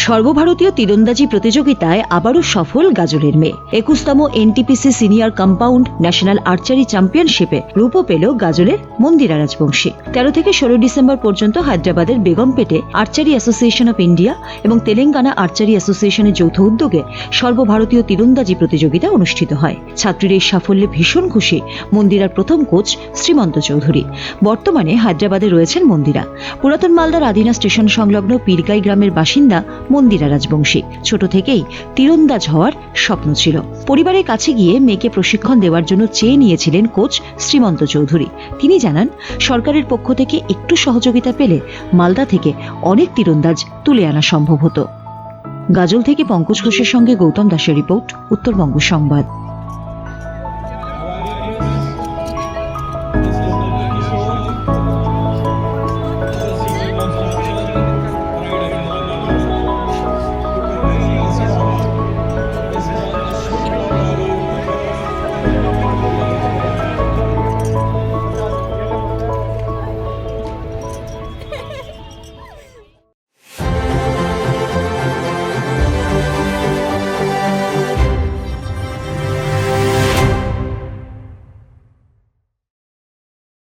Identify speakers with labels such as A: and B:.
A: সর্বভারতীয় তীরন্দাজি প্রতিযোগিতায় আবারও সফল গাজলের মেয়ে। 21তম NTPC senior compound national archery চ্যাম্পিয়নশিপে রূপো পেল গাজলের মন্দিরা রাজবংশী। 13 থেকে 16 ডিসেম্বর পর্যন্ত হায়দ্রাবাদের বেগমপেটে আর্চারি অ্যাসোসিয়েশন অফ ইন্ডিয়া এবং তেলেঙ্গানা আর্চারি অ্যাসোসিয়েশনের যৌথ উদ্যোগে সর্বভারতীয় তীরন্দাজি প্রতিযোগিতা অনুষ্ঠিত হয়। ছাত্রীর এই সাফল্যে ভীষণ খুশি মন্দিরার প্রথম কোচ শ্রীমন্ত চৌধুরী। বর্তমানে হায়দ্রাবাদে রয়েছেন মন্দিরা। পুরাতন মালদার আদিনা স্টেশন সংলগ্ন পীরগাই গ্রামের বাসিন্দা মন্দিরা রাজবংশী। ছোট থেকেই তীরন্দাজ হওয়ার স্বপ্ন ছিল। পরিবারের কাছে গিয়ে মেয়েকে প্রশিক্ষণ দেওয়ার জন্য চেয়ে নিয়েছিলেন কোচ শ্রীমন্ত চৌধুরী। তিনি জানান, সরকারের পক্ষ থেকে একটু সহযোগিতা পেলে মালদা থেকে অনেক তীরন্দাজ তুলে আনা সম্ভব হতো। গাজল থেকে পঙ্কজ ঘোষের সঙ্গে গৌতম দাসের রিপোর্ট, উত্তরবঙ্গ সংবাদ।